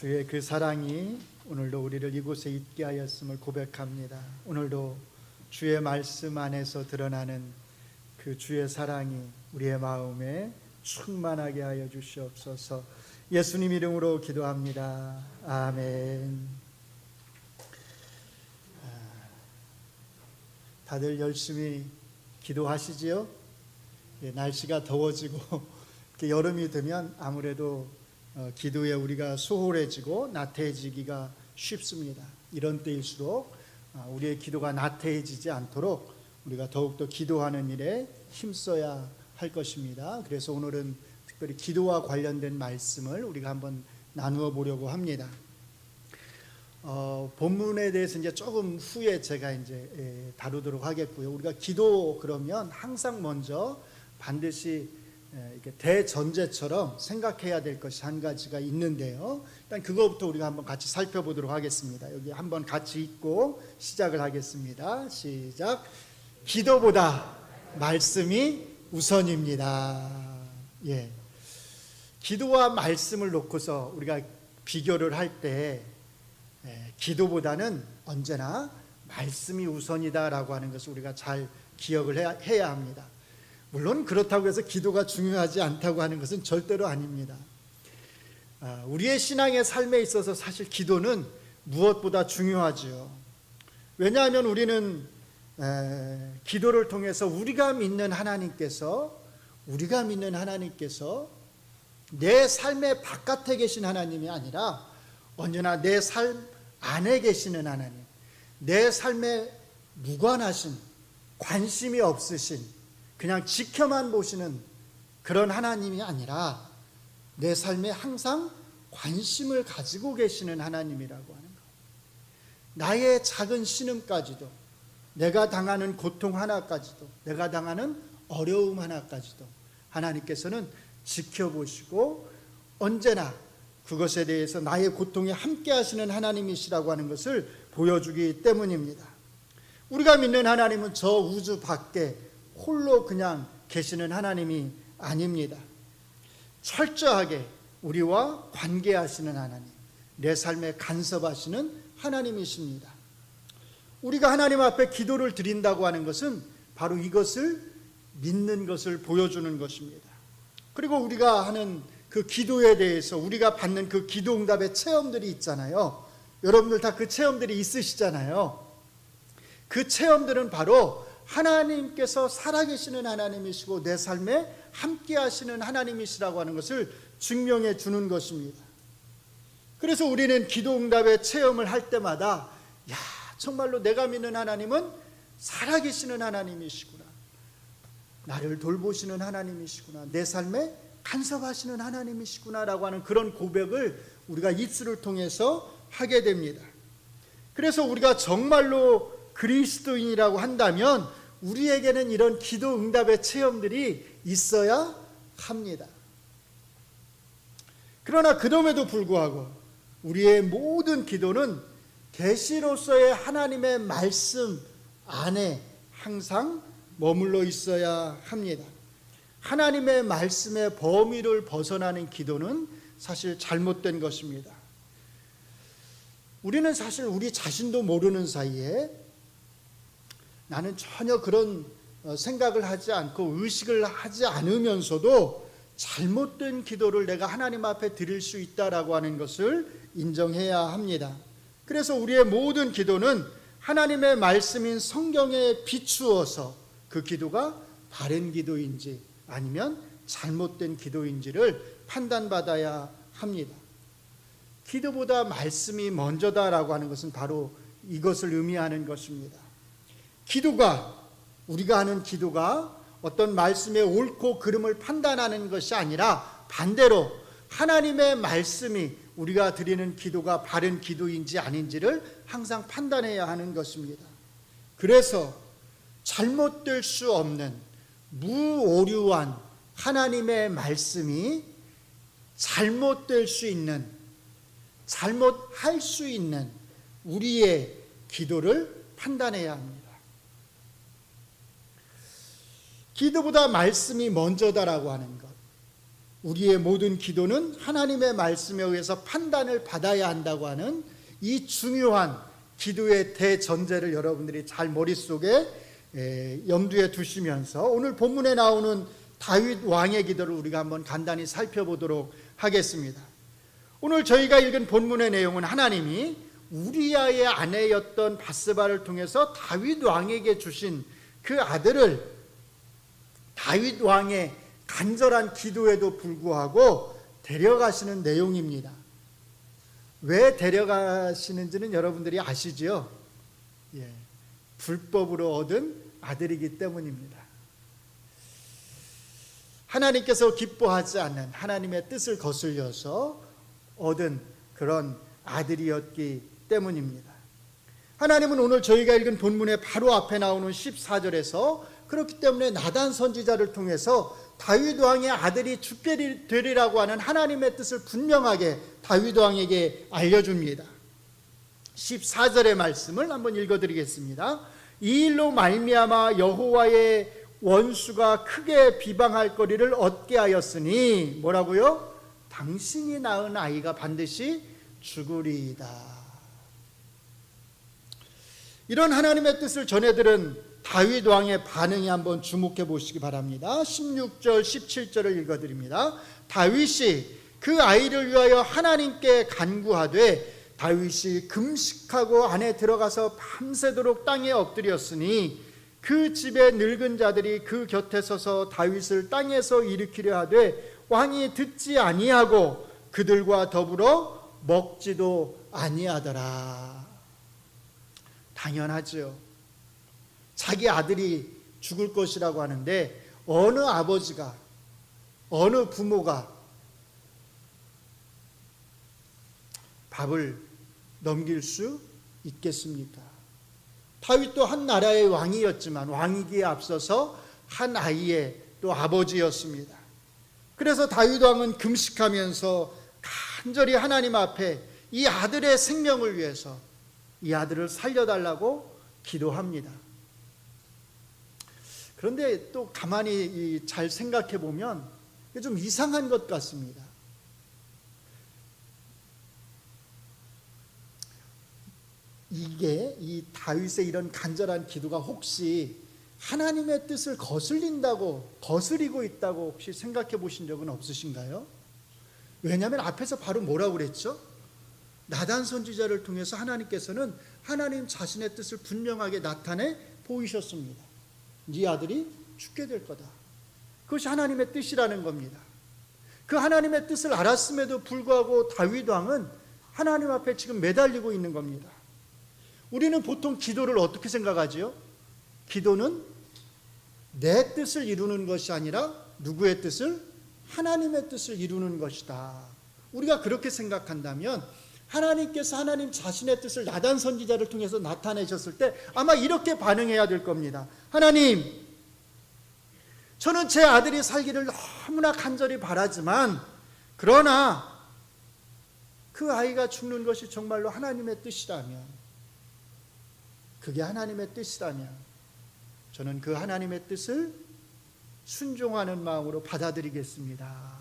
주의 그 사랑이 오늘도 우리를 이곳에 있게 하였음을 고백합니다. 오늘도 주의 말씀 안에서 드러나는 그 주의 사랑이 우리의 마음에 충만하게 하여 주시옵소서. 예수님 이름으로 기도합니다. 아멘. 다들 열심히 기도하시지요? 날씨가 더워지고 여름이 되면 아무래도 기도에 우리가 소홀해지고 나태해지기가 쉽습니다. 이런 때일수록 우리의 기도가 나태해지지 않도록 우리가 더욱더 기도하는 일에 힘써야 할 것입니다. 그래서 오늘은 특별히 기도와 관련된 말씀을 우리가 한번 나누어 보려고 합니다. 본문에 대해서 이제 조금 후에 제가 이제 다루도록 하겠고요. 우리가 기도 그러면 항상 먼저 반드시 이렇게 대전제처럼 생각해야 될 것이 한 가지가 있는데요. 일단 그거부터 우리가 한번 같이 살펴보도록 하겠습니다. 여기 한번 같이 읽고 시작을 하겠습니다. 시작. 기도보다 말씀이 우선입니다. 기도와 말씀을 놓고서 우리가 비교를 할 때 기도보다는 언제나 말씀이 우선이다라고 하는 것을 우리가 잘 기억을 해야 합니다. 물론 그렇다고 해서 기도가 중요하지 않다고 하는 것은 절대로 아닙니다. 우리의 신앙의 삶에 있어서 사실 기도는 무엇보다 중요하지요. 왜냐하면 우리는 기도를 통해서 우리가 믿는 하나님께서 내 삶의 바깥에 계신 하나님이 아니라 언제나 내 삶 안에 계시는 하나님, 내 삶에 무관하신, 관심이 없으신, 그냥 지켜만 보시는 그런 하나님이 아니라 내 삶에 항상 관심을 가지고 계시는 하나님이라고 하는 것. 나의 작은 신음까지도, 내가 당하는 고통 하나까지도, 내가 당하는 어려움 하나까지도 하나님께서는 지켜보시고 언제나 그것에 대해서 나의 고통에 함께 하시는 하나님이시라고 하는 것을 보여주기 때문입니다. 우리가 믿는 하나님은 저 우주 밖에 홀로 그냥 계시는 하나님이 아닙니다. 철저하게 우리와 관계하시는 하나님, 내 삶에 간섭하시는 하나님이십니다. 우리가 하나님 앞에 기도를 드린다고 하는 것은 바로 이것을 믿는 것을 보여주는 것입니다. 그리고 우리가 하는 그 기도에 대해서 우리가 받는 그 기도 응답의 체험들이 있잖아요. 여러분들 다 그 체험들이 있으시잖아요. 그 체험들은 바로 하나님께서 살아계시는 하나님이시고 내 삶에 함께 하시는 하나님이시라고 하는 것을 증명해 주는 것입니다. 그래서 우리는 기도 응답의 체험을 할 때마다 정말로 내가 믿는 하나님은 살아계시는 하나님이시구나, 나를 돌보시는 하나님이시구나, 내 삶에 간섭하시는 하나님이시구나 라고 하는 그런 고백을 우리가 입술을 통해서 하게 됩니다. 그래서 우리가 정말로 그리스도인이라고 한다면 우리에게는 이런 기도 응답의 체험들이 있어야 합니다. 그러나 그럼에도 불구하고 우리의 모든 기도는 계시로서의 하나님의 말씀 안에 항상 머물러 있어야 합니다. 하나님의 말씀의 범위를 벗어나는 기도는 사실 잘못된 것입니다. 우리는 사실 우리 자신도 모르는 사이에 나는 전혀 그런 생각을 하지 않고 의식을 하지 않으면서도 잘못된 기도를 내가 하나님 앞에 드릴 수 있다라고 하는 것을 인정해야 합니다. 그래서 우리의 모든 기도는 하나님의 말씀인 성경에 비추어서 그 기도가 바른 기도인지 아니면 잘못된 기도인지를 판단받아야 합니다. 기도보다 말씀이 먼저다라고 하는 것은 바로 이것을 의미하는 것입니다. 우리가 하는 기도가 어떤 말씀의 옳고 그름을 판단하는 것이 아니라 반대로 하나님의 말씀이 우리가 드리는 기도가 바른 기도인지 아닌지를 항상 판단해야 하는 것입니다. 그래서 잘못될 수 없는 무오류한 하나님의 말씀이 잘못될 수 있는, 잘못할 수 있는 우리의 기도를 판단해야 합니다. 기도보다 말씀이 먼저다라고 하는 것, 우리의 모든 기도는 하나님의 말씀에 의해서 판단을 받아야 한다고 하는 이 중요한 기도의 대전제를 여러분들이 잘 머릿속에 염두에 두시면서 오늘 본문에 나오는 다윗 왕의 기도를 우리가 한번 간단히 살펴보도록 하겠습니다. 오늘 저희가 읽은 본문의 내용은 하나님이 우리아의 아내였던 바스바를 통해서 다윗 왕에게 주신 그 아들을 다윗 왕의 간절한 기도에도 불구하고 데려가시는 내용입니다. 왜 데려가시는지는 여러분들이 아시죠? 불법으로 얻은 아들이기 때문입니다. 하나님께서 기뻐하지 않는 하나님의 뜻을 거슬려서 얻은 그런 아들이었기 때문입니다. 하나님은 오늘 저희가 읽은 본문의 바로 앞에 나오는 14절에서 그렇기 때문에 나단 선지자를 통해서 다윗 왕의 아들이 죽게 되리라고 하는 하나님의 뜻을 분명하게 다윗 왕에게 알려줍니다. 14절의 말씀을 한번 읽어드리겠습니다. 이 일로 말미암아 여호와의 원수가 크게 비방할 거리를 얻게 하였으니 뭐라고요? 당신이 낳은 아이가 반드시 죽으리이다. 이런 하나님의 뜻을 전해들은 다윗 왕의 반응에 한번 주목해 보시기 바랍니다. 16절 17절을 읽어드립니다. 다윗이 그 아이를 위하여 하나님께 간구하되 다윗이 금식하고 안에 들어가서 밤새도록 땅에 엎드렸으니 그 집의 늙은 자들이 그 곁에 서서 다윗을 땅에서 일으키려 하되 왕이 듣지 아니하고 그들과 더불어 먹지도 아니하더라. 당연하죠. 자기 아들이 죽을 것이라고 하는데 어느 아버지가 어느 부모가 밥을 넘길 수 있겠습니까? 다윗도 한 나라의 왕이었지만 왕이기에 앞서서 한 아이의 또 아버지였습니다. 그래서 다윗 왕은 금식하면서 간절히 하나님 앞에 이 아들의 생명을 위해서 이 아들을 살려달라고 기도합니다. 그런데 또 가만히 잘 생각해 보면 좀 이상한 것 같습니다. 이게 이 다윗의 이런 간절한 기도가 혹시 하나님의 뜻을 거스리고 있다고 혹시 생각해 보신 적은 없으신가요? 왜냐하면 앞에서 바로 뭐라고 그랬죠? 나단 선지자를 통해서 하나님께서는 하나님 자신의 뜻을 분명하게 나타내 보이셨습니다. 네 아들이 죽게 될 거다. 그것이 하나님의 뜻이라는 겁니다. 그 하나님의 뜻을 알았음에도 불구하고 다윗 왕은 하나님 앞에 지금 매달리고 있는 겁니다. 우리는 보통 기도를 어떻게 생각하지요? 기도는 내 뜻을 이루는 것이 아니라 누구의 뜻을? 하나님의 뜻을 이루는 것이다. 우리가 그렇게 생각한다면 하나님께서 하나님 자신의 뜻을 나단 선지자를 통해서 나타내셨을 때 아마 이렇게 반응해야 될 겁니다. 하나님, 저는 제 아들이 살기를 너무나 간절히 바라지만 그러나 그 아이가 죽는 것이 정말로 하나님의 뜻이라면, 그게 하나님의 뜻이라면 저는 그 하나님의 뜻을 순종하는 마음으로 받아들이겠습니다.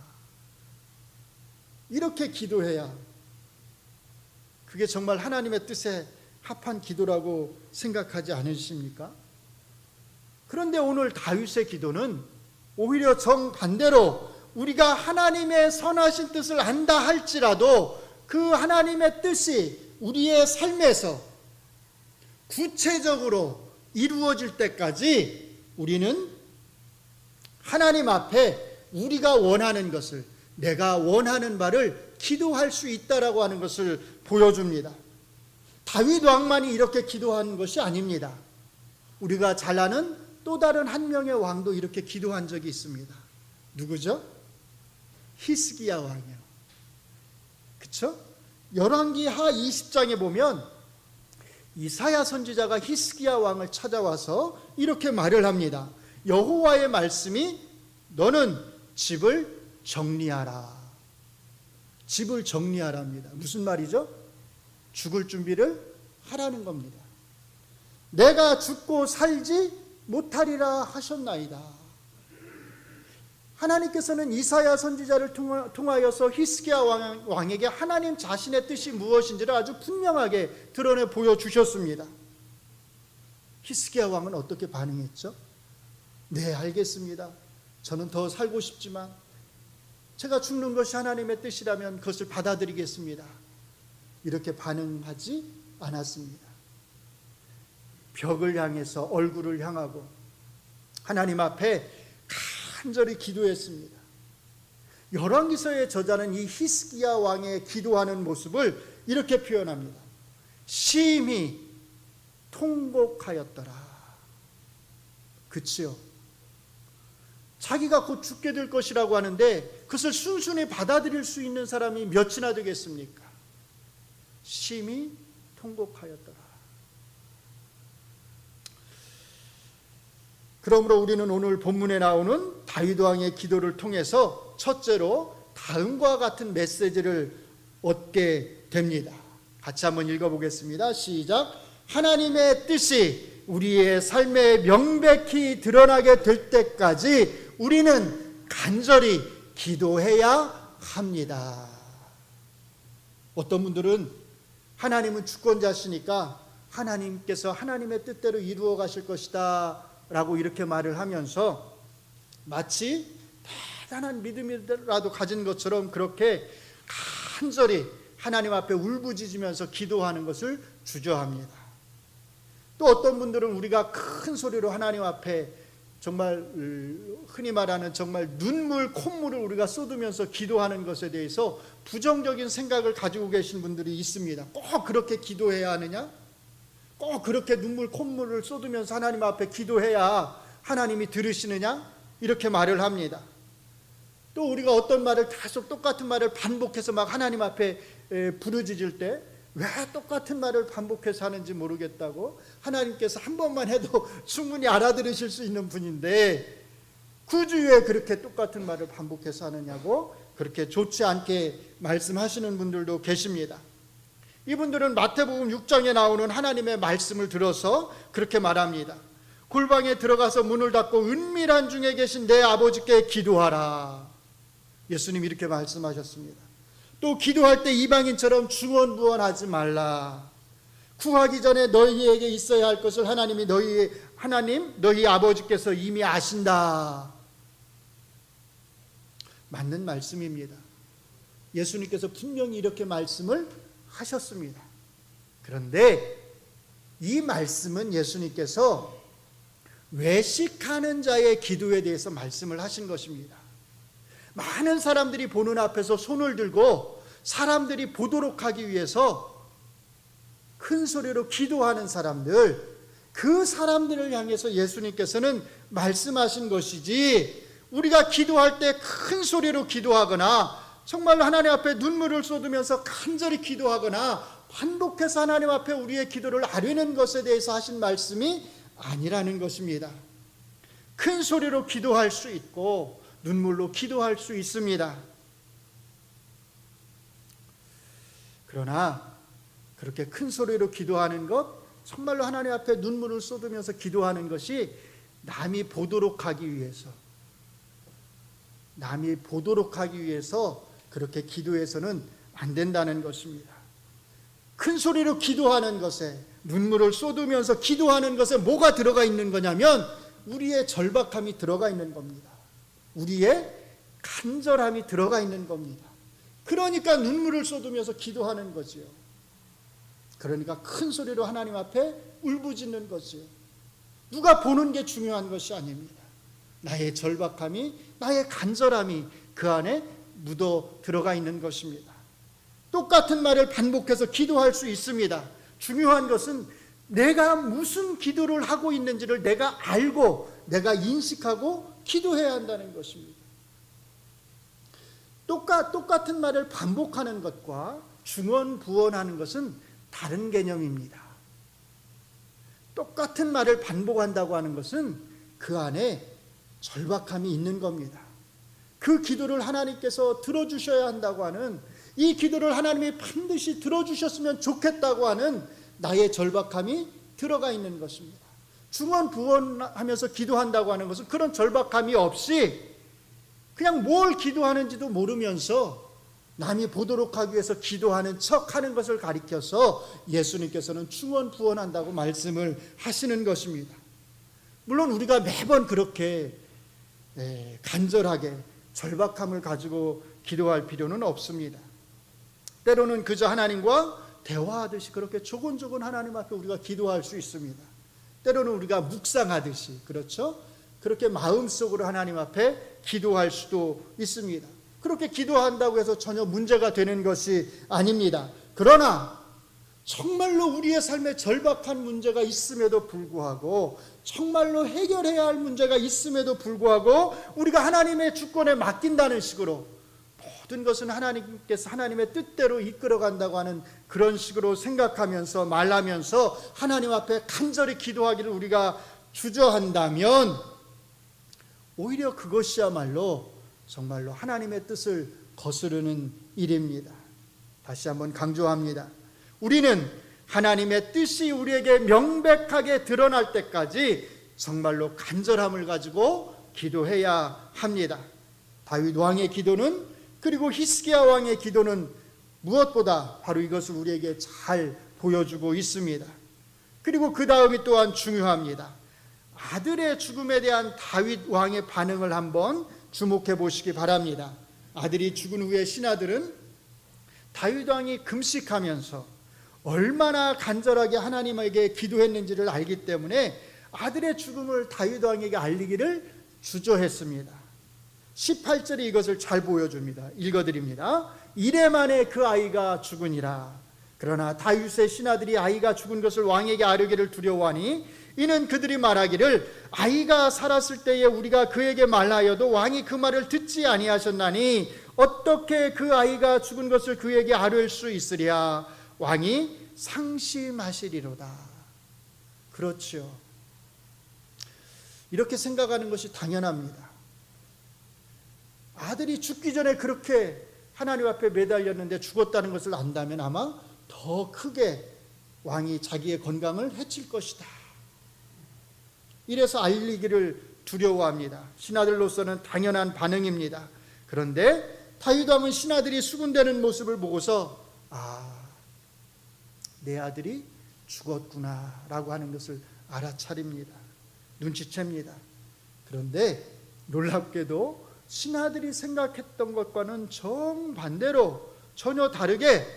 이렇게 기도해야 그게 정말 하나님의 뜻에 합한 기도라고 생각하지 않으십니까? 그런데 오늘 다윗의 기도는 오히려 정반대로 우리가 하나님의 선하신 뜻을 안다 할지라도 그 하나님의 뜻이 우리의 삶에서 구체적으로 이루어질 때까지 우리는 하나님 앞에 우리가 원하는 것을, 내가 원하는 바를 기도할 수 있다라고 하는 것을 보여줍니다. 다윗 왕만이 이렇게 기도한 것이 아닙니다. 우리가 잘 아는 또 다른 한 명의 왕도 이렇게 기도한 적이 있습니다. 누구죠? 히스기야 왕이요. 그렇죠? 열왕기 하 20장에 보면 이사야 선지자가 히스기야 왕을 찾아와서 이렇게 말을 합니다. 여호와의 말씀이 너는 집을 정리하라. 집을 정리하랍니다. 무슨 말이죠? 죽을 준비를 하라는 겁니다. 내가 죽고 살지 못하리라 하셨나이다. 하나님께서는 이사야 선지자를 통하여서 히스기야 왕에게 하나님 자신의 뜻이 무엇인지를 아주 분명하게 드러내 보여주셨습니다. 히스기야 왕은 어떻게 반응했죠? 네, 알겠습니다. 저는 더 살고 싶지만 제가 죽는 것이 하나님의 뜻이라면 그것을 받아들이겠습니다. 이렇게 반응하지 않았습니다. 벽을 향해서 얼굴을 향하고 하나님 앞에 간절히 기도했습니다. 열왕기서의 저자는 이 히스기야 왕의 기도하는 모습을 이렇게 표현합니다. 심히 통곡하였더라. 그치요? 자기가 곧 죽게 될 것이라고 하는데 그것을 순순히 받아들일 수 있는 사람이 몇이나 되겠습니까? 심히 통곡하였더라. 그러므로 우리는 오늘 본문에 나오는 다윗 왕의 기도를 통해서 첫째로 다음과 같은 메시지를 얻게 됩니다. 같이 한번 읽어보겠습니다. 시작. 하나님의 뜻이 우리의 삶에 명백히 드러나게 될 때까지 우리는 간절히 기도해야 합니다. 어떤 분들은 하나님은 주권자시니까 하나님께서 하나님의 뜻대로 이루어 가실 것이다 라고 이렇게 말을 하면서 마치 대단한 믿음이라도 가진 것처럼 그렇게 간절히 하나님 앞에 울부짖으면서 기도하는 것을 주저합니다. 또 어떤 분들은 우리가 큰 소리로 하나님 앞에 정말 흔히 말하는 정말 눈물, 콧물을 우리가 쏟으면서 기도하는 것에 대해서 부정적인 생각을 가지고 계신 분들이 있습니다. 꼭 그렇게 기도해야 하느냐? 꼭 그렇게 눈물, 콧물을 쏟으면서 하나님 앞에 기도해야 하나님이 들으시느냐? 이렇게 말을 합니다. 또 우리가 어떤 말을 계속 똑같은 말을 반복해서 막 하나님 앞에 부르짖을 때 왜 똑같은 말을 반복해서 하는지 모르겠다고 하나님께서 한 번만 해도 충분히 알아들으실 수 있는 분인데 굳이 왜 그렇게 똑같은 말을 반복해서 하느냐고 그렇게 좋지 않게 말씀하시는 분들도 계십니다. 이분들은 마태복음 6장에 나오는 하나님의 말씀을 들어서 그렇게 말합니다. 골방에 들어가서 문을 닫고 은밀한 중에 계신 내 아버지께 기도하라. 예수님이 이렇게 말씀하셨습니다. 또 기도할 때 이방인처럼 중언부언하지 말라. 구하기 전에 너희에게 있어야 할 것을 너희 아버지께서 이미 아신다. 맞는 말씀입니다. 예수님께서 분명히 이렇게 말씀을 하셨습니다. 그런데 이 말씀은 예수님께서 외식하는 자의 기도에 대해서 말씀을 하신 것입니다. 많은 사람들이 보는 앞에서 손을 들고 사람들이 보도록 하기 위해서 큰 소리로 기도하는 사람들, 그 사람들을 향해서 예수님께서는 말씀하신 것이지 우리가 기도할 때 큰 소리로 기도하거나 정말 하나님 앞에 눈물을 쏟으면서 간절히 기도하거나 반복해서 하나님 앞에 우리의 기도를 아뢰는 것에 대해서 하신 말씀이 아니라는 것입니다. 큰 소리로 기도할 수 있고 눈물로 기도할 수 있습니다. 그러나 그렇게 큰 소리로 기도하는 것, 정말로 하나님 앞에 눈물을 쏟으면서 기도하는 것이 남이 보도록 하기 위해서 그렇게 기도해서는 안 된다는 것입니다. 큰 소리로 기도하는 것에, 눈물을 쏟으면서 기도하는 것에 뭐가 들어가 있는 거냐면 우리의 절박함이 들어가 있는 겁니다. 우리의 간절함이 들어가 있는 겁니다. 그러니까 눈물을 쏟으면서 기도하는 거지요. 그러니까 큰 소리로 하나님 앞에 울부짖는 거지요. 누가 보는 게 중요한 것이 아닙니다. 나의 절박함이, 나의 간절함이 그 안에 묻어 들어가 있는 것입니다. 똑같은 말을 반복해서 기도할 수 있습니다. 중요한 것은 내가 무슨 기도를 하고 있는지를 내가 알고 내가 인식하고 기도해야 한다는 것입니다. 똑같은 말을 반복하는 것과 중언부언하는 것은 다른 개념입니다. 똑같은 말을 반복한다고 하는 것은 그 안에 절박함이 있는 겁니다. 그 기도를 하나님께서 들어주셔야 한다고 하는, 이 기도를 하나님이 반드시 들어주셨으면 좋겠다고 하는 나의 절박함이 들어가 있는 것입니다. 중언부언하면서 기도한다고 하는 것은 그런 절박함이 없이 그냥 뭘 기도하는지도 모르면서 남이 보도록 하기 위해서 기도하는 척하는 것을 가리켜서 예수님께서는 충원부원한다고 말씀을 하시는 것입니다. 물론 우리가 매번 그렇게 간절하게 절박함을 가지고 기도할 필요는 없습니다. 때로는 그저 하나님과 대화하듯이 그렇게 조곤조곤 하나님 앞에 우리가 기도할 수 있습니다. 때로는 우리가 묵상하듯이, 그렇죠? 그렇게 마음속으로 하나님 앞에 기도할 수도 있습니다. 그렇게 기도한다고 해서 전혀 문제가 되는 것이 아닙니다. 그러나 정말로 우리의 삶에 절박한 문제가 있음에도 불구하고, 정말로 해결해야 할 문제가 있음에도 불구하고 우리가 하나님의 주권에 맡긴다는 식으로 모든 것은 하나님께서 하나님의 뜻대로 이끌어간다고 하는 그런 식으로 생각하면서 말하면서 하나님 앞에 간절히 기도하기를 우리가 주저한다면 오히려 그것이야말로 정말로 하나님의 뜻을 거스르는 일입니다. 다시 한번 강조합니다. 우리는 하나님의 뜻이 우리에게 명백하게 드러날 때까지 정말로 간절함을 가지고 기도해야 합니다. 다윗 왕의 기도는, 그리고 히스기야 왕의 기도는 무엇보다 바로 이것을 우리에게 잘 보여주고 있습니다. 그리고 그 다음이 또한 중요합니다. 아들의 죽음에 대한 다윗 왕의 반응을 한번 주목해 보시기 바랍니다. 아들이 죽은 후에 신하들은 다윗 왕이 금식하면서 얼마나 간절하게 하나님에게 기도했는지를 알기 때문에 아들의 죽음을 다윗 왕에게 알리기를 주저했습니다. 18절이 이것을 잘 보여줍니다. 읽어드립니다. 이래 만에 그 아이가 죽으니라. 그러나 다윗의 신하들이 아이가 죽은 것을 왕에게 아뢰기를 두려워하니 이는 그들이 말하기를 아이가 살았을 때에 우리가 그에게 말하여도 왕이 그 말을 듣지 아니하셨나니 어떻게 그 아이가 죽은 것을 그에게 아뢰을 수 있으랴. 왕이 상심하시리로다. 그렇죠. 이렇게 생각하는 것이 당연합니다. 아들이 죽기 전에 그렇게 하나님 앞에 매달렸는데 죽었다는 것을 안다면 아마 더 크게 왕이 자기의 건강을 해칠 것이다. 이래서 알리기를 두려워합니다. 신하들로서는 당연한 반응입니다. 그런데 다윗 왕은 신하들이 수군대는 모습을 보고서 내 아들이 죽었구나 라고 하는 것을 알아차립니다. 눈치챕니다. 그런데 놀랍게도 신하들이 생각했던 것과는 정반대로 전혀 다르게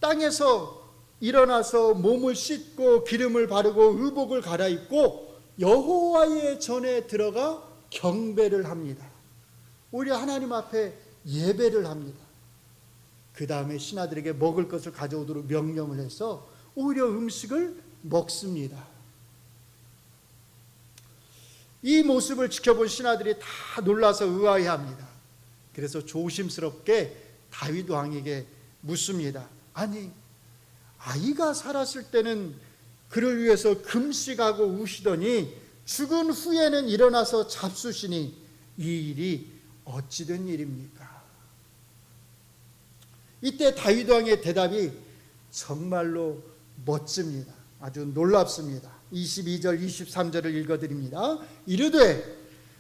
땅에서 일어나서 몸을 씻고 기름을 바르고 의복을 갈아입고 여호와의 전에 들어가 경배를 합니다. 오히려 하나님 앞에 예배를 합니다. 그 다음에 신하들에게 먹을 것을 가져오도록 명령을 해서 오히려 음식을 먹습니다. 이 모습을 지켜본 신하들이 다 놀라서 의아해합니다. 그래서 조심스럽게 다윗 왕에게 묻습니다. 아니, 아이가 살았을 때는 그를 위해서 금식하고 우시더니 죽은 후에는 일어나서 잡수시니 이 일이 어찌 된 일입니까? 이때 다윗 왕의 대답이 정말로 멋집니다. 아주 놀랍습니다. 22절 23절을 읽어드립니다. 이르되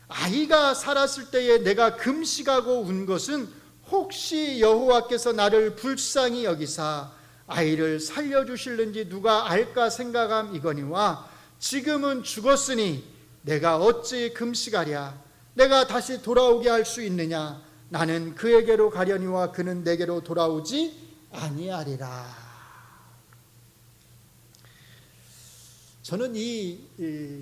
아이가 살았을 때에 내가 금식하고 운 것은 혹시 여호와께서 나를 불쌍히 여기사 아이를 살려주실는지 누가 알까 생각함이거니와 지금은 죽었으니 내가 어찌 금식하랴. 내가 다시 돌아오게 할 수 있느냐. 나는 그에게로 가려니와 그는 내게로 돌아오지 아니하리라. 저는 이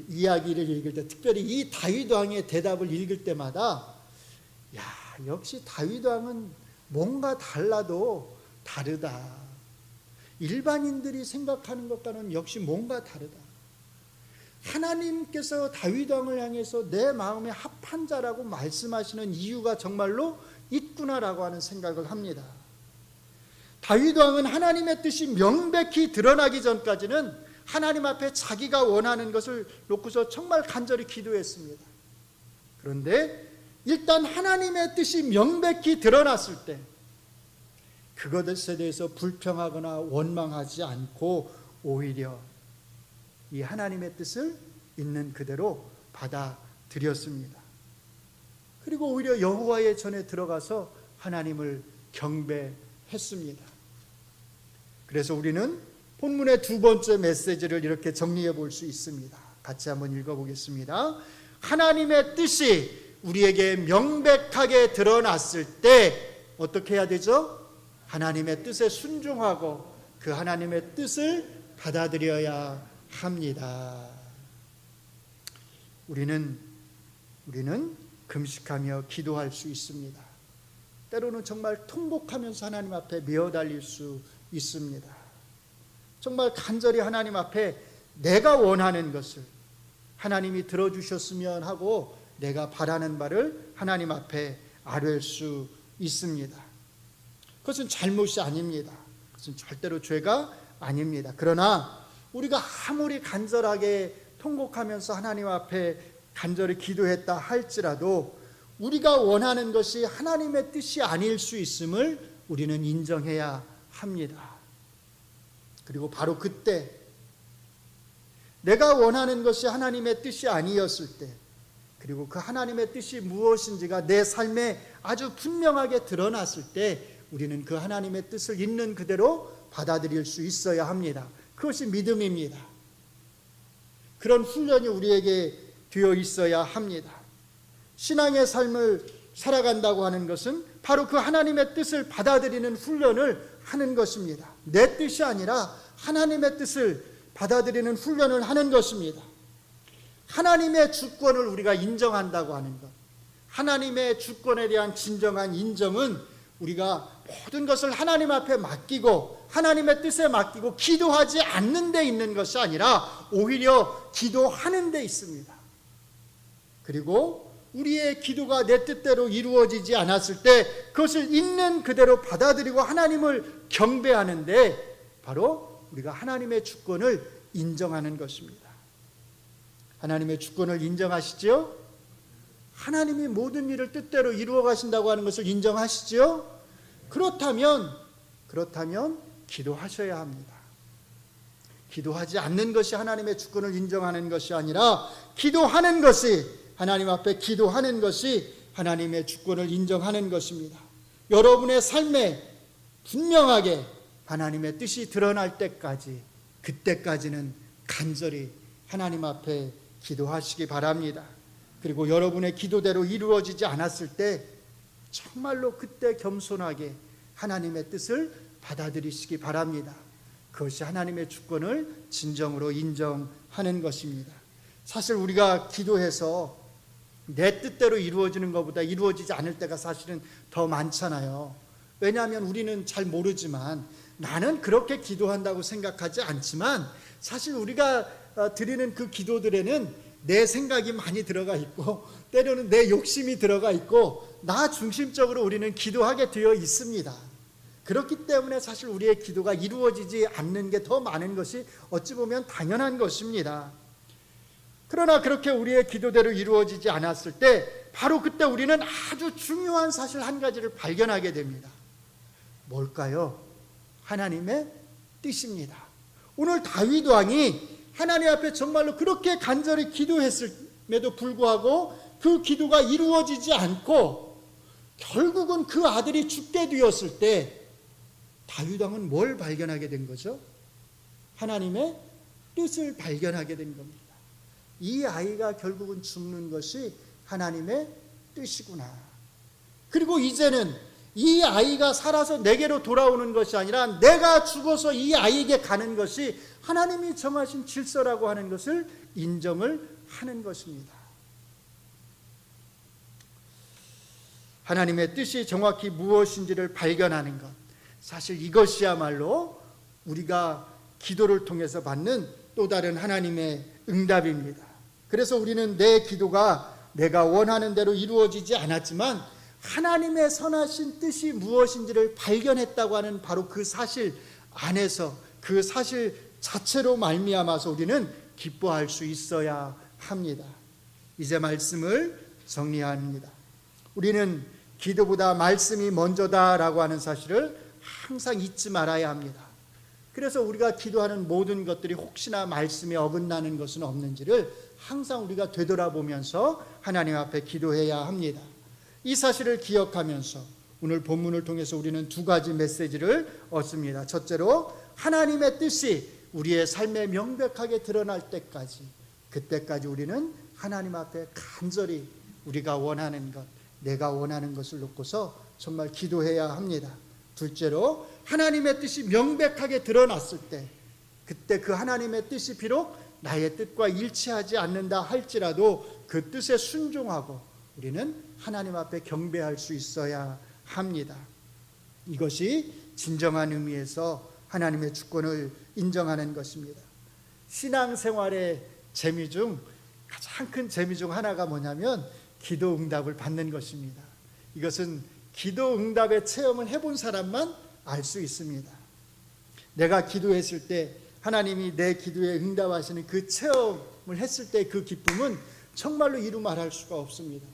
이야기를 읽을 때, 특별히 이 다윗 왕의 대답을 읽을 때마다 역시 다윗 왕은 뭔가 달라도 다르다. 일반인들이 생각하는 것과는 역시 뭔가 다르다. 하나님께서 다윗 왕을 향해서 내 마음에 합한 자라고 말씀하시는 이유가 정말로 있구나라고 하는 생각을 합니다. 다윗 왕은 하나님의 뜻이 명백히 드러나기 전까지는 하나님 앞에 자기가 원하는 것을 놓고서 정말 간절히 기도했습니다. 그런데 일단 하나님의 뜻이 명백히 드러났을 때 그것에 대해서 불평하거나 원망하지 않고 오히려 이 하나님의 뜻을 있는 그대로 받아들였습니다. 그리고 오히려 여호와의 전에 들어가서 하나님을 경배했습니다. 그래서 우리는 본문의 두 번째 메시지를 이렇게 정리해 볼 수 있습니다. 같이 한번 읽어보겠습니다. 하나님의 뜻이 우리에게 명백하게 드러났을 때 어떻게 해야 되죠? 하나님의 뜻에 순종하고 그 하나님의 뜻을 받아들여야 합니다. 우리는 금식하며 기도할 수 있습니다. 때로는 정말 통곡하면서 하나님 앞에 메어달릴 수 있습니다. 정말 간절히 하나님 앞에 내가 원하는 것을 하나님이 들어주셨으면 하고 내가 바라는 바를 하나님 앞에 아뢰을 수 있습니다. 그것은 잘못이 아닙니다. 그것은 절대로 죄가 아닙니다. 그러나 우리가 아무리 간절하게 통곡하면서 하나님 앞에 간절히 기도했다 할지라도 우리가 원하는 것이 하나님의 뜻이 아닐 수 있음을 우리는 인정해야 합니다. 그리고 바로 그때 내가 원하는 것이 하나님의 뜻이 아니었을 때, 그리고 그 하나님의 뜻이 무엇인지가 내 삶에 아주 분명하게 드러났을 때 우리는 그 하나님의 뜻을 있는 그대로 받아들일 수 있어야 합니다. 그것이 믿음입니다. 그런 훈련이 우리에게 되어 있어야 합니다. 신앙의 삶을 살아간다고 하는 것은 바로 그 하나님의 뜻을 받아들이는 훈련을 하는 것입니다. 내 뜻이 아니라 하나님의 뜻을 받아들이는 훈련을 하는 것입니다. 하나님의 주권을 우리가 인정한다고 하는 것, 하나님의 주권에 대한 진정한 인정은 우리가 모든 것을 하나님 앞에 맡기고 하나님의 뜻에 맡기고 기도하지 않는 데 있는 것이 아니라 오히려 기도하는 데 있습니다. 그리고 우리의 기도가 내 뜻대로 이루어지지 않았을 때 그것을 있는 그대로 받아들이고 하나님을 경배하는데 바로 우리가 하나님의 주권을 인정하는 것입니다. 하나님의 주권을 인정하시죠? 하나님이 모든 일을 뜻대로 이루어 가신다고 하는 것을 인정하시죠? 그렇다면 기도하셔야 합니다. 기도하지 않는 것이 하나님의 주권을 인정하는 것이 아니라 기도하는 것이, 하나님 앞에 기도하는 것이 하나님의 주권을 인정하는 것입니다. 여러분의 삶에 분명하게 하나님의 뜻이 드러날 때까지, 그때까지는 간절히 하나님 앞에 기도하시기 바랍니다. 그리고 여러분의 기도대로 이루어지지 않았을 때 정말로 그때 겸손하게 하나님의 뜻을 받아들이시기 바랍니다. 그것이 하나님의 주권을 진정으로 인정하는 것입니다. 사실 우리가 기도해서 내 뜻대로 이루어지는 것보다 이루어지지 않을 때가 사실은 더 많잖아요. 왜냐하면 우리는 잘 모르지만, 나는 그렇게 기도한다고 생각하지 않지만 사실 우리가 드리는 그 기도들에는 내 생각이 많이 들어가 있고 때로는 내 욕심이 들어가 있고 나 중심적으로 우리는 기도하게 되어 있습니다. 그렇기 때문에 사실 우리의 기도가 이루어지지 않는 게 더 많은 것이 어찌 보면 당연한 것입니다. 그러나 그렇게 우리의 기도대로 이루어지지 않았을 때 바로 그때 우리는 아주 중요한 사실 한 가지를 발견하게 됩니다. 뭘까요? 하나님의 뜻입니다. 오늘 다윗 왕이 하나님 앞에 정말로 그렇게 간절히 기도했음에도 불구하고 그 기도가 이루어지지 않고 결국은 그 아들이 죽게 되었을 때 다윗 왕은 뭘 발견하게 된 거죠? 하나님의 뜻을 발견하게 된 겁니다. 이 아이가 결국은 죽는 것이 하나님의 뜻이구나. 그리고 이제는 이 아이가 살아서 내게로 돌아오는 것이 아니라 내가 죽어서 이 아이에게 가는 것이 하나님이 정하신 질서라고 하는 것을 인정을 하는 것입니다. 하나님의 뜻이 정확히 무엇인지를 발견하는 것, 사실 이것이야말로 우리가 기도를 통해서 받는 또 다른 하나님의 응답입니다. 그래서 우리는 내 기도가 내가 원하는 대로 이루어지지 않았지만 하나님의 선하신 뜻이 무엇인지를 발견했다고 하는 바로 그 사실 안에서, 그 사실 자체로 말미암아서 우리는 기뻐할 수 있어야 합니다. 이제 말씀을 정리합니다. 우리는 기도보다 말씀이 먼저다라고 하는 사실을 항상 잊지 말아야 합니다. 그래서 우리가 기도하는 모든 것들이 혹시나 말씀에 어긋나는 것은 없는지를 항상 우리가 되돌아보면서 하나님 앞에 기도해야 합니다. 이 사실을 기억하면서 오늘 본문을 통해서 우리는 두 가지 메시지를 얻습니다. 첫째로 하나님의 뜻이 우리의 삶에 명백하게 드러날 때까지, 그때까지 우리는 하나님 앞에 간절히 우리가 원하는 것, 내가 원하는 것을 놓고서 정말 기도해야 합니다. 둘째로 하나님의 뜻이 명백하게 드러났을 때, 그때 그 하나님의 뜻이 비록 나의 뜻과 일치하지 않는다 할지라도 그 뜻에 순종하고 우리는 하나님 앞에 경배할 수 있어야 합니다. 이것이 진정한 의미에서 하나님의 주권을 인정하는 것입니다. 신앙생활의 재미 중 가장 큰 재미 중 하나가 뭐냐면 기도 응답을 받는 것입니다. 이것은 기도 응답의 체험을 해본 사람만 알 수 있습니다. 내가 기도했을 때 하나님이 내 기도에 응답하시는 그 체험을 했을 때 그 기쁨은 정말로 이루 말할 수가 없습니다.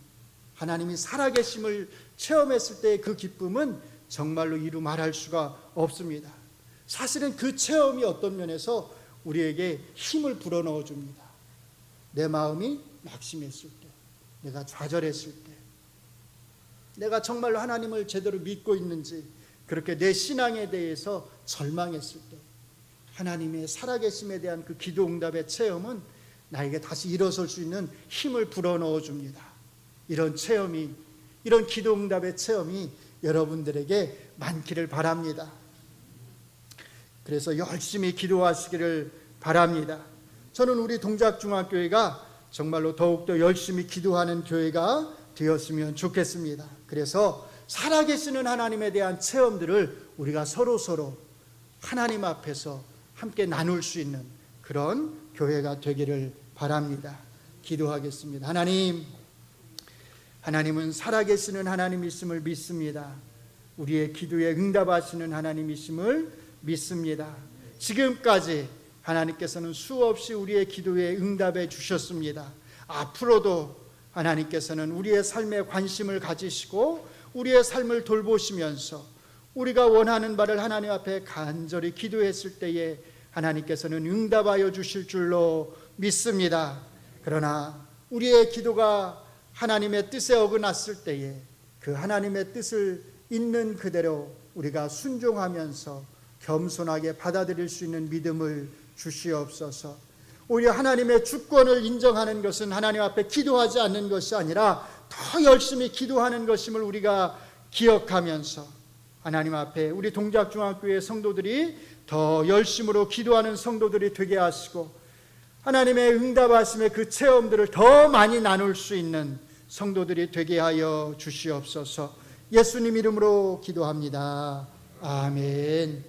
하나님이 살아계심을 체험했을 때 그 기쁨은 정말로 이루 말할 수가 없습니다. 사실은 그 체험이 어떤 면에서 우리에게 힘을 불어넣어 줍니다. 내 마음이 낙심했을 때, 내가 좌절했을 때, 내가 정말로 하나님을 제대로 믿고 있는지, 그렇게 내 신앙에 대해서 절망했을 때 하나님의 살아계심에 대한 그 기도 응답의 체험은 나에게 다시 일어설 수 있는 힘을 불어넣어 줍니다. 이런 체험이, 이런 기도 응답의 체험이 여러분들에게 많기를 바랍니다. 그래서 열심히 기도하시기를 바랍니다. 저는 우리 동작중학교회가 정말로 더욱더 열심히 기도하는 교회가 되었으면 좋겠습니다. 그래서 살아계시는 하나님에 대한 체험들을 우리가 서로 하나님 앞에서 함께 나눌 수 있는 그런 교회가 되기를 바랍니다. 기도하겠습니다. 하나님은 살아계시는 하나님이심을 믿습니다. 우리의 기도에 응답하시는 하나님이심을 믿습니다. 지금까지 하나님께서는 수없이 우리의 기도에 응답해 주셨습니다. 앞으로도 하나님께서는 우리의 삶에 관심을 가지시고 우리의 삶을 돌보시면서 우리가 원하는 바를 하나님 앞에 간절히 기도했을 때에 하나님께서는 응답하여 주실 줄로 믿습니다. 그러나 우리의 기도가 하나님의 뜻에 어긋났을 때에 그 하나님의 뜻을 있는 그대로 우리가 순종하면서 겸손하게 받아들일 수 있는 믿음을 주시옵소서. 오히려 하나님의 주권을 인정하는 것은 하나님 앞에 기도하지 않는 것이 아니라 더 열심히 기도하는 것임을 우리가 기억하면서 하나님 앞에 우리 동작중학교의 성도들이 더 열심으로 기도하는 성도들이 되게 하시고 하나님의 응답하심의 그 체험들을 더 많이 나눌 수 있는 성도들이 되게 하여 주시옵소서. 예수님 이름으로 기도합니다. 아멘.